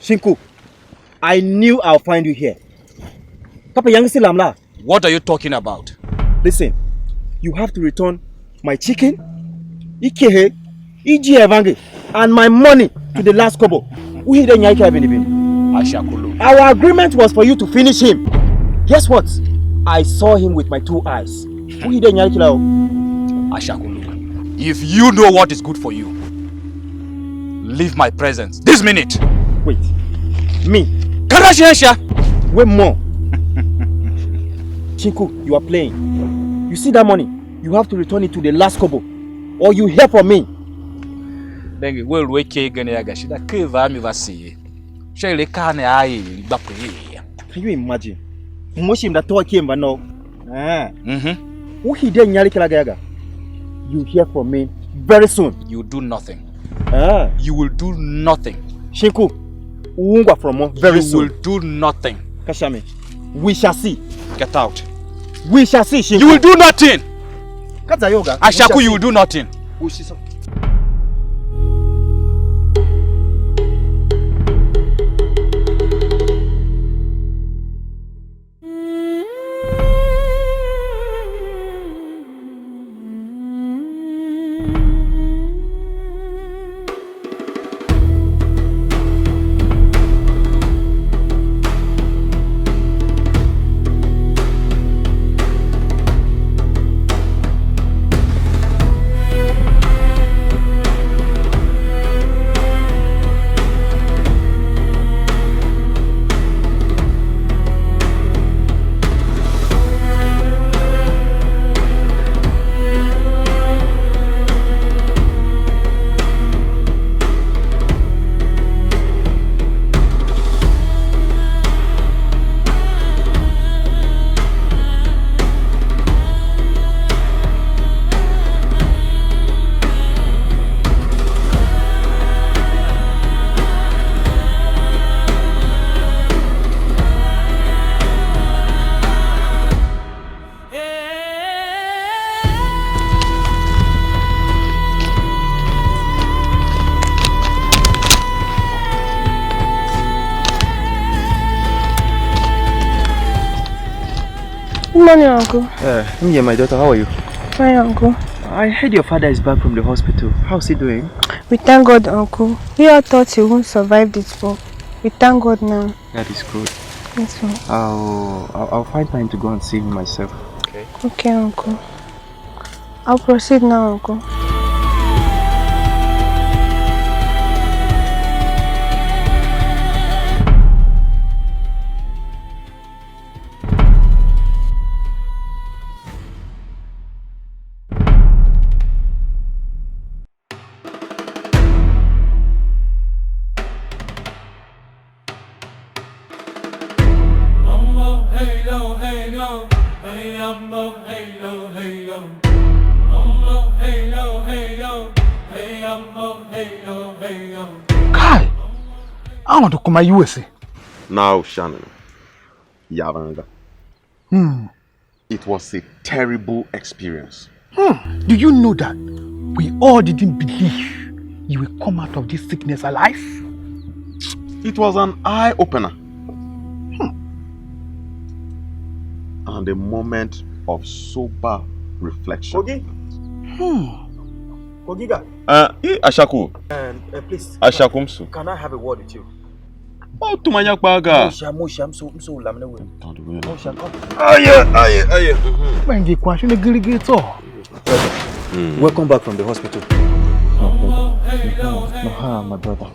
Shinku, I knew I'll find you here. Papa Yang Silamla. What are you talking about? Listen, you have to return my chicken, Ikehe, Iji Evange, and my money to the last kobo. Our agreement was for you to finish him. Guess what? I saw him with my 2 eyes. Ashakulu, if you know what is good for you, leave my presence this minute. Wait, me? Wait more. Chinku, you are playing. You see that money? You have to return it to the last kobo, or you hear from me. Can you imagine? You hear from me very soon. You do nothing. You will do nothing. Shinku, from very soon. You will do nothing. Kashami, we shall see. Get out. We shall see, Shinku. You will do nothing. Ashaku, you will do nothing. Good morning, Uncle. Yeah, my daughter, how are you? Fine, Uncle. I heard your father is back from the hospital. How's he doing? We thank God, Uncle. We all thought he wouldn't survive this, but we thank God now. That is good. Yes, sir. I'll find time to go and see him myself. Okay. Okay, Uncle. I'll proceed now, Uncle. Kai, I want to come to USA. Now, Shannon, Yavanga. It was a terrible experience. Do you know that we all didn't believe you will come out of this sickness alive? It was an eye-opener. And a moment of sober reflection. Ogiga. Ashaku. Please. Ashakumsu. Can I have a word with you? Oh, to my baga. I'm so lamina. When the question is Welcome back from the hospital. My brother.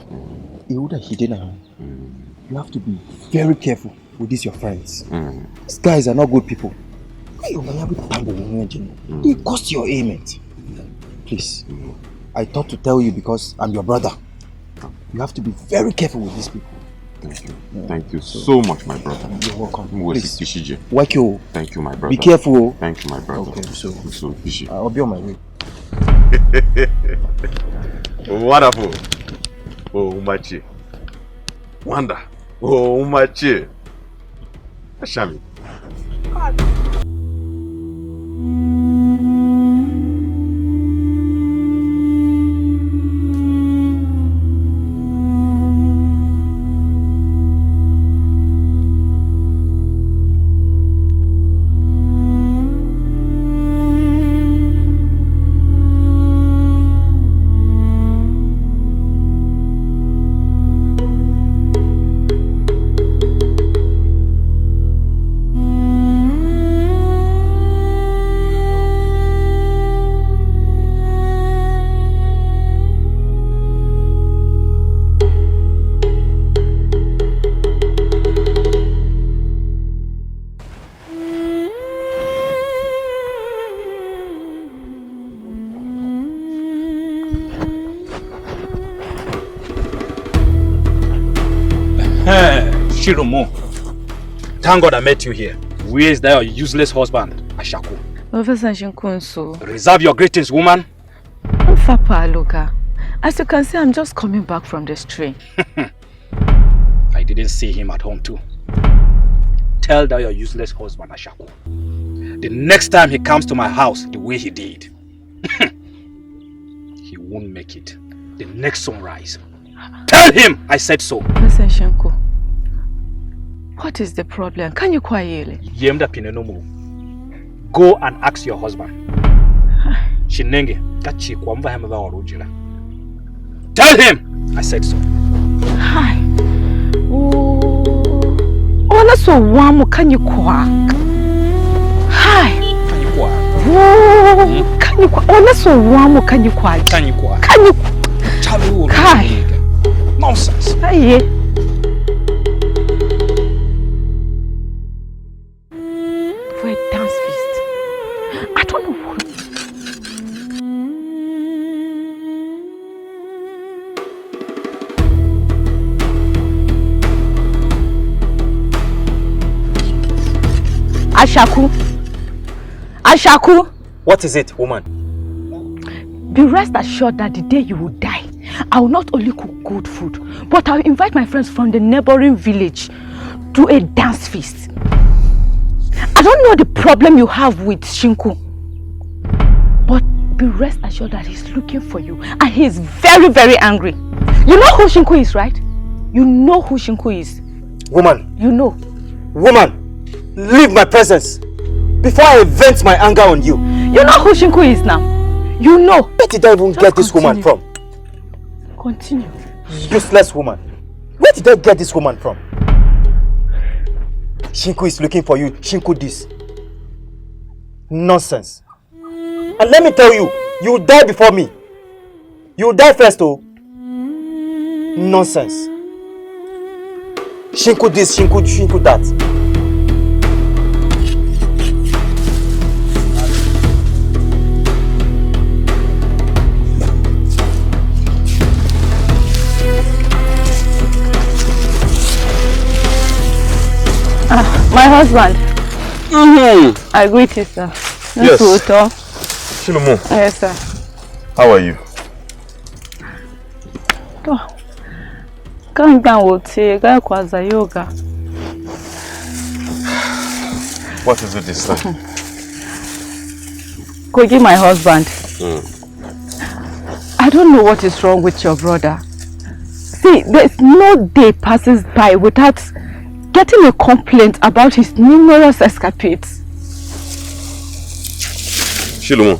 You have to be very careful with these your friends. These guys are not good people. They cost your ailment. Please, I thought to tell you because I'm your brother. You have to be very careful with these people. Thank you. Thank you so much, my brother. You're welcome. Please. Thank you, my brother. Be careful. Thank you, my brother. Okay, so I'll be on my way. Wonderful. Oh, Umachi. Wonder. Oh, Umachi. Ashami. Shiromo, thank God I met you here. Where is that your useless husband, Ashaku? Reserve your greetings, woman. As you can see, I'm just coming back from the train. I didn't see him at home too. Tell that your useless husband, Ashaku. The next time he comes to my house the way he did, he won't make it. The next sunrise. Tell him I said so. Listen, Shenko. What is the problem? Can you quietly? Go and ask your husband. Shinenge, tell him I said so. Hi. Oh, so warm. Can you qua? Hi. Can you qua? Oh, can you qua? Oh, so warm. Can you qua? Can you qua? Can you? Hi. Nonsense. Hi. For a dance feast. I don't know what. Ashaku. What is it, woman? Be rest assured that the day you will die, I will not only cook good food, but I will invite my friends from the neighboring village to a dance feast. I don't know the problem you have with Shinku, but be rest assured that he's looking for you and he's very, very angry. You know who Shinku is, right? You know who Shinku is. Woman. You know. Woman, leave my presence before I vent my anger on you. You know who Shinku is now. You know. Where did I even get this woman from? Continue. Useless woman. Where did I get this woman from? Shinku is looking for you. Shinku this. Nonsense. And let me tell you, you will die before me. You will die first, oh. Nonsense. Shinku this, Shinku that. My husband. I greet you, sir. Yes. Shilomo. Yes, sir. How are you? What is it this time? Kogi, my husband. I don't know what is wrong with your brother. See, there's no day passes by without getting a complaint about his numerous escapades. Shilomo,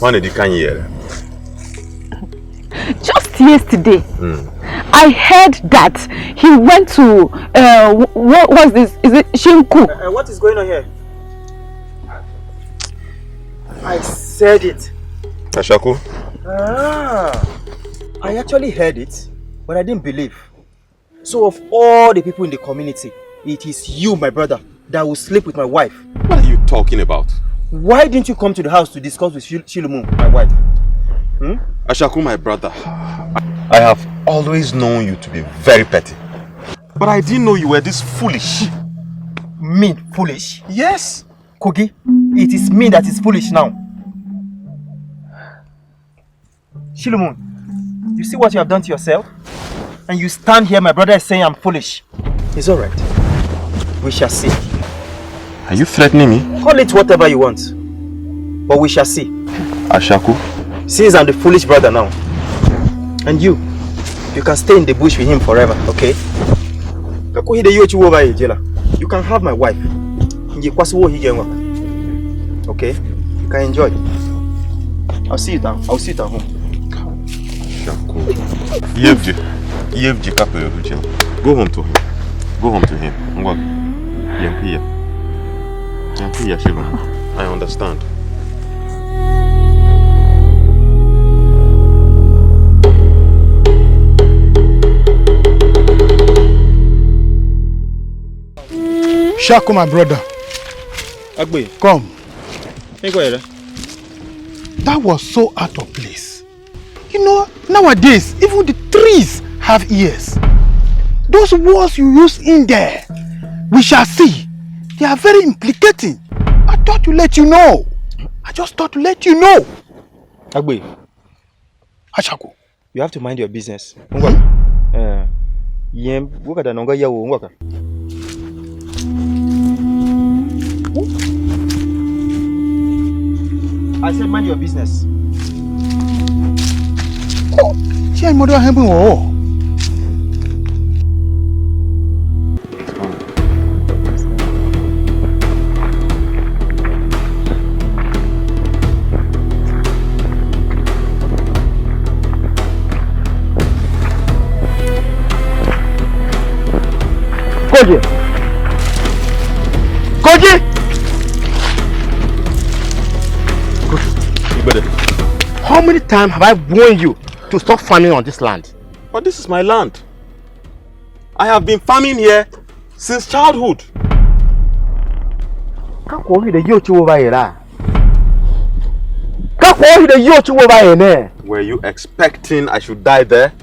when did you come here? Just yesterday, I heard that he went to, what was this? Is it Shinku? What is going on here? I said it. Ashaku? I actually heard it, but I didn't believe. So of all the people in the community, it is you, my brother, that will sleep with my wife. What are you talking about? Why didn't you come to the house to discuss with Shilomo, my wife? Ashaku, my brother, I have always known you to be very petty. But I didn't know you were this foolish. Me, foolish? Yes. Kogi, it is me that is foolish now. Shilomo, you see what you have done to yourself? And you stand here, my brother is saying I'm foolish. It's alright. We shall see. Are you threatening me? Call it whatever you want. But we shall see. Ashaku? Since I'm the foolish brother now. And you can stay in the bush with him forever, okay? You can have my wife. Okay? You can enjoy. I'll see you down. I'll see you at home. Go home to him. Go home to him. I understand. Shaku, my brother. Agbe, come. That was so out of place. You know, nowadays, even the trees have ears. Those words you use in there, we shall see. They are very implicating. I thought to let you know. I just thought to let you know. Agbe, Ashaku. you have to mind your business. Wuka da nonga yawo ngwaka. I said mind your business. Oh, she mother hembun o. Koji! How many times have I warned you to stop farming on this land? But this is my land. I have been farming here since childhood. Were you expecting I should die there?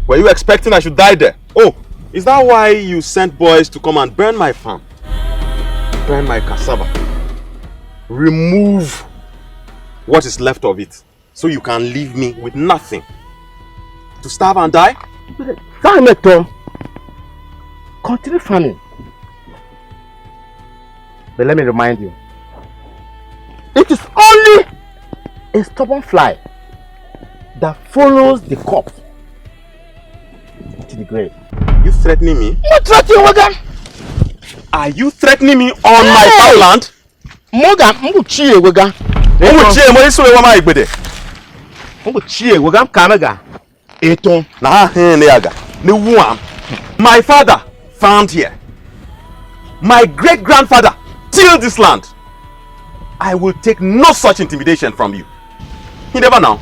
Were you expecting I should die there? Oh, is that why you sent boys to come and burn my farm? Burn my cassava? Remove what is left of it so you can leave me with nothing? To starve and die? Continue farming. But let me remind you, it is only a stubborn fly that follows the corpse to the grave. You threatening me? You threatening Wagan? Are you threatening me on my farmland? Mogan, Muchie Wagan. Muchie, Moisu, Wama Igbede. Muchie Wagan Kamaga. Eton. Nah, Neaga. My father found here. My great grandfather tilled this land. I will take no such intimidation from you. You never know.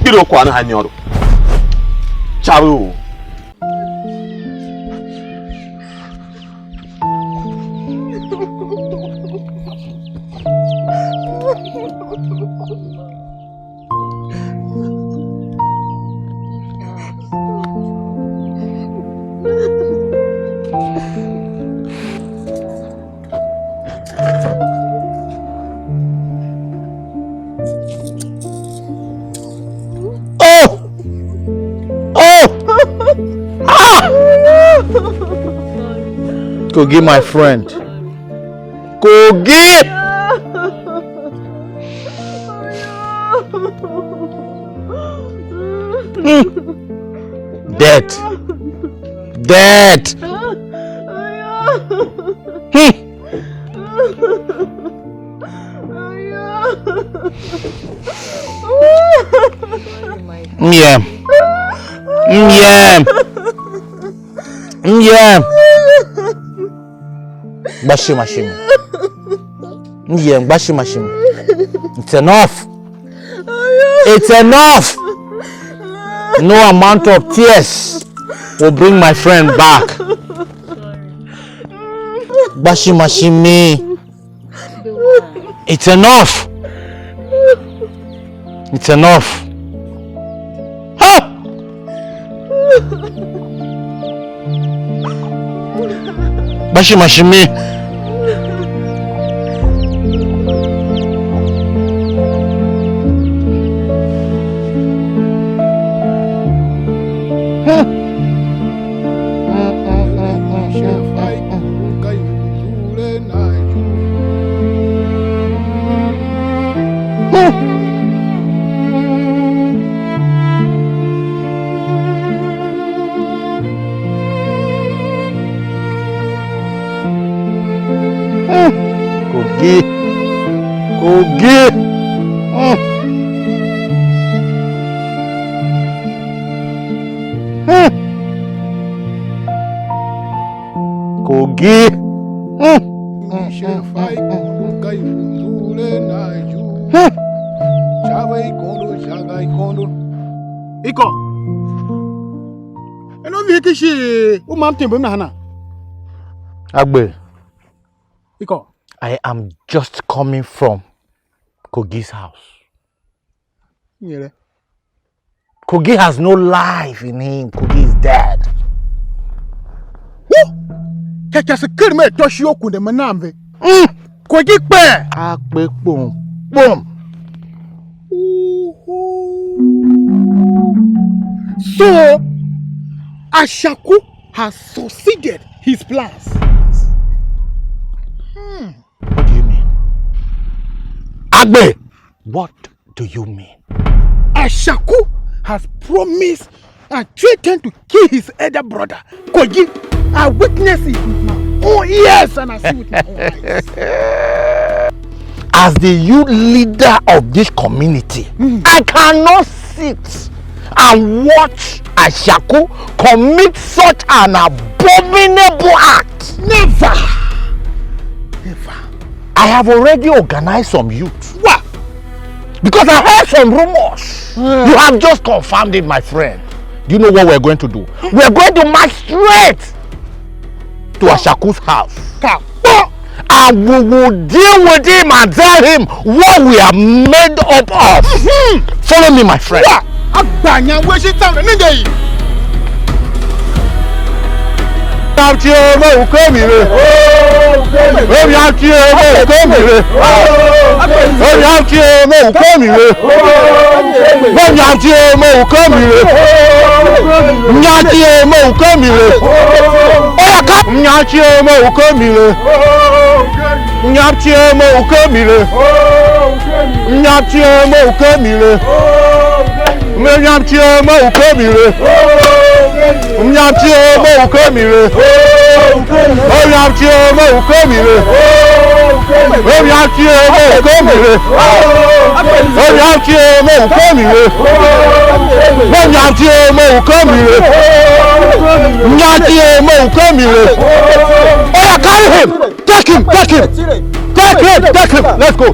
You don't want to Charu. Kogi, my friend. Kogi! Dead. Dead. Yeah. Yeah. Yeah. Bashimashim. Yeah, Bashimashim. It's enough. It's enough. No amount of tears will bring my friend back. Bashimashimi. It's enough. It's enough. Ha! Bashimashimi. Agbe, I am just coming from Kogi's house. Yeah. Kogi has no life in him. Kogi is dead. keke se kirme toshi oku de manamve. Koji pe. Akpe pom. Pom. So, Ashaku has succeeded his plans. What do you mean? Agbe, what do you mean? Ashaku has promised and threatened to kill his elder brother. Koji, I witnessed it with my own ears and I see with my own eyes. As the youth leader of this community, I cannot sit and watch Ashaku commit such an abominable act. Never. Never. I have already organized some youth. What? Because I heard some rumors. You have just confirmed it, my friend. Do you know what we're going to do? We're going to march straight to Ashaku's house. And we will deal with him and tell him what we are made up of. Follow me, my friend. Carry him! Take him! Take him! Take him! Take him! Let's go!